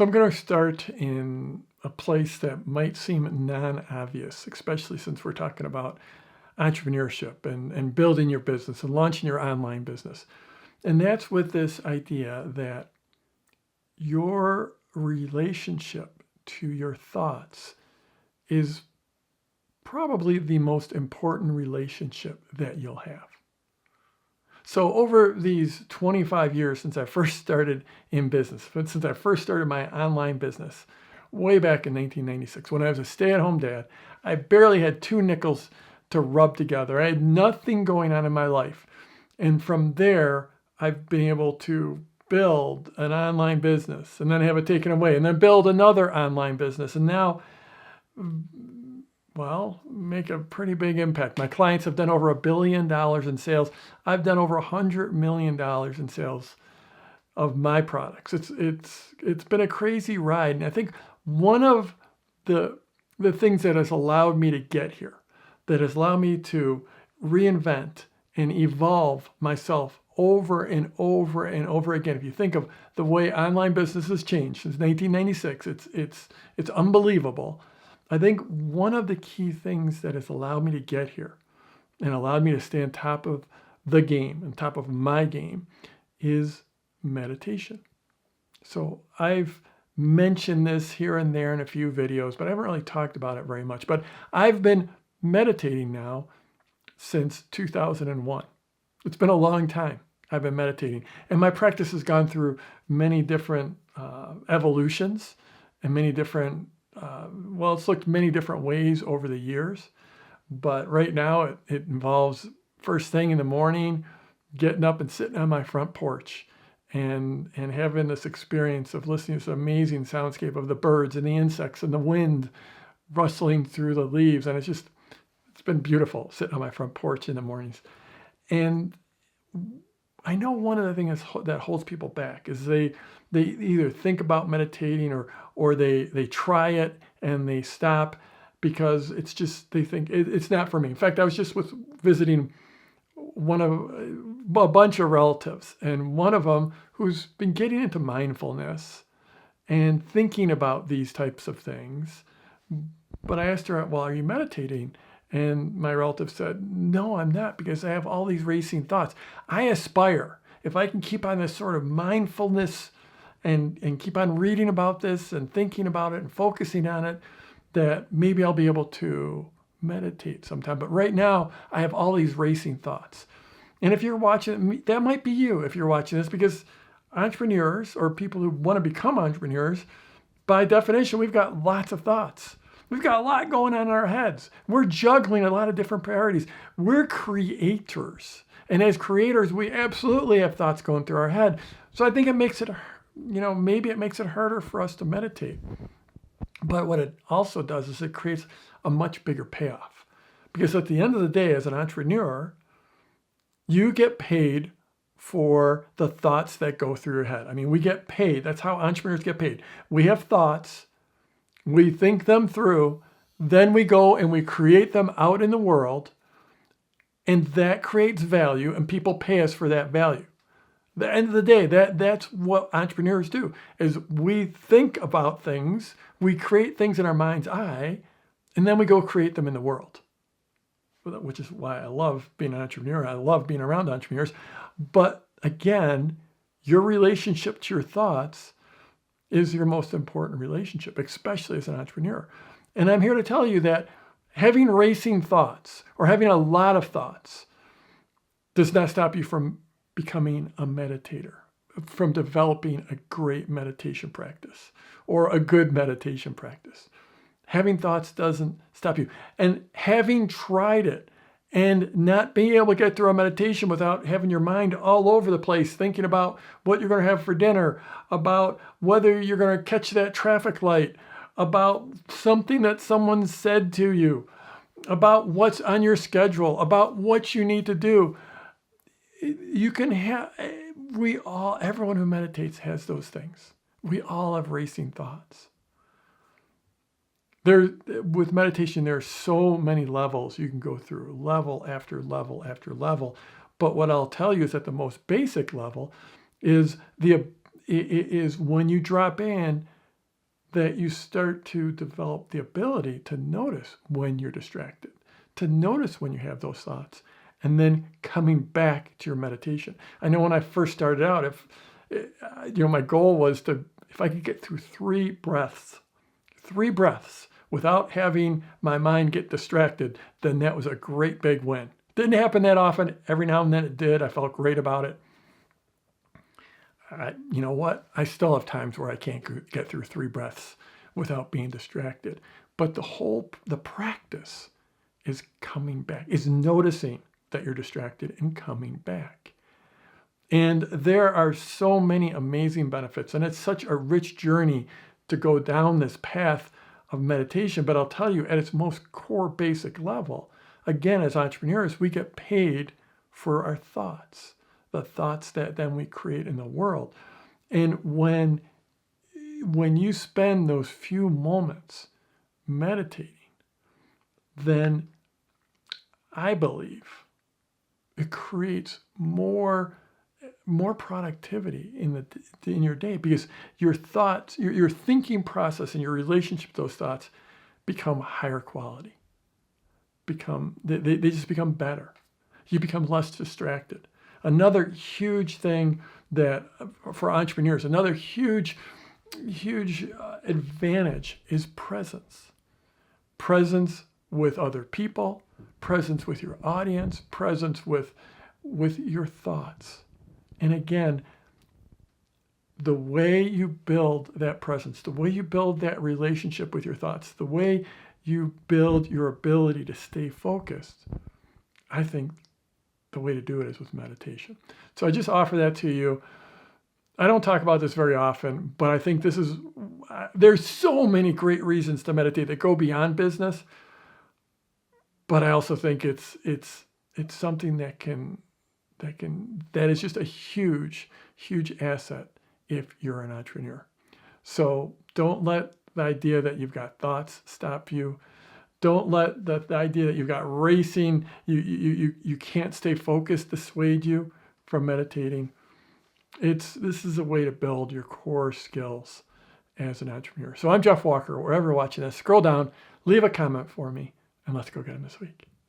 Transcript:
So I'm going to start in a place that might seem non-obvious, especially since we're talking about entrepreneurship and building your business and launching your online business. And that's with this idea that your relationship to your thoughts is probably the most important relationship that you'll have. So over these 25 years since I first started in business, since I first started my online business, way back in 1996, when I was a stay-at-home dad, I barely had 2 nickels to rub together. I had nothing going on in my life. And from there, I've been able to build an online business and then have it taken away and then build another online business. And now, make a pretty big impact. My clients have done over $1 billion in sales. I've done over $100 million in sales of my products. It's been a crazy ride. And I think one of the things that has allowed me to get here, that has allowed me to reinvent and evolve myself over and over and over again. If you think of the way online business has changed since 1996, it's unbelievable. I think one of the key things that has allowed me to get here and allowed me to stay on top of the game, on top of my game, is meditation. So I've mentioned this here and there in a few videos, but I haven't really talked about it very much. But I've been meditating now since 2001. It's been a long time I've been meditating. And my practice has gone through many different evolutions and many different it's looked many different ways over the years, but right now it involves first thing in the morning, getting up and sitting on my front porch and having this experience of listening to this amazing soundscape of the birds and the insects and the wind rustling through the leaves. And it's been beautiful sitting on my front porch in the mornings. And I know one of the things that holds people back is they either think about meditating or they try it and they stop because they think it's not for me. In fact, I was just visiting a bunch of relatives, and one of them who's been getting into mindfulness and thinking about these types of things. But I asked her, well, are you meditating? And my relative said, no, I'm not, because I have all these racing thoughts. I aspire, if I can keep on this sort of mindfulness and keep on reading about this and thinking about it and focusing on it, that maybe I'll be able to meditate sometime. But right now, I have all these racing thoughts. And if you're watching, that might be you if you're watching this, because entrepreneurs or people who want to become entrepreneurs, by definition, we've got lots of thoughts. We've got a lot going on in our heads. We're juggling a lot of different priorities. We're creators. And as creators, we absolutely have thoughts going through our head. So I think it makes it, maybe it makes it harder for us to meditate. But what it also does is it creates a much bigger payoff. Because at the end of the day, as an entrepreneur, you get paid for the thoughts that go through your head. I mean, we get paid. That's how entrepreneurs get paid. We have thoughts. We think them through, then we go and we create them out in the world, and that creates value, and people pay us for that value. At the end of the day, that's what entrepreneurs do, is we think about things, we create things in our mind's eye, and then we go create them in the world, which is why I love being an entrepreneur. I love being around entrepreneurs. But again, your relationship to your thoughts is your most important relationship, especially as an entrepreneur. And I'm here to tell you that having racing thoughts or having a lot of thoughts does not stop you from becoming a meditator, from developing a great meditation practice or a good meditation practice. Having thoughts doesn't stop you. And having tried it and not being able to get through a meditation without having your mind all over the place, thinking about what you're going to have for dinner, about whether you're going to catch that traffic light, about something that someone said to you, about what's on your schedule, about what you need to do. You can have, everyone who meditates has those things. We all have racing thoughts. With meditation, there are so many levels you can go through, level after level after level. But what I'll tell you is that the most basic level is when you drop in, that you start to develop the ability to notice when you're distracted, to notice when you have those thoughts, and then coming back to your meditation. I know when I first started out, my goal was if I could get through 3 breaths without having my mind get distracted, then that was a great big win. Didn't happen that often. Every now and then it did. I felt great about it. You know what? I still have times where I can't get through 3 breaths without being distracted. But the practice is coming back, is noticing that you're distracted and coming back. And there are so many amazing benefits, and it's such a rich journey to go down this path of meditation. But I'll tell you, at its most core basic level, again, as entrepreneurs, we get paid for our thoughts, the thoughts that then we create in the world. And when you spend those few moments meditating, then I believe it creates more productivity in your day, because your thoughts, your thinking process and your relationship to those thoughts become higher quality. They just become better. You become less distracted. Another huge thing that for entrepreneurs, another huge advantage is presence. Presence with other people, presence with your audience, presence with your thoughts. And again, the way you build that presence, the way you build that relationship with your thoughts, the way you build your ability to stay focused, I think the way to do it is with meditation. So I just offer that to you. I don't talk about this very often, but I think there's so many great reasons to meditate that go beyond business. But I also think it's something that is just a huge asset if you're an entrepreneur. So don't let the idea that you've got thoughts stop you. Don't let the idea that you've got racing, you can't stay focused, dissuade you from meditating. This is a way to build your core skills as an entrepreneur. So I'm Jeff Walker. Wherever you're watching this, scroll down, leave a comment for me, and let's go get them this week.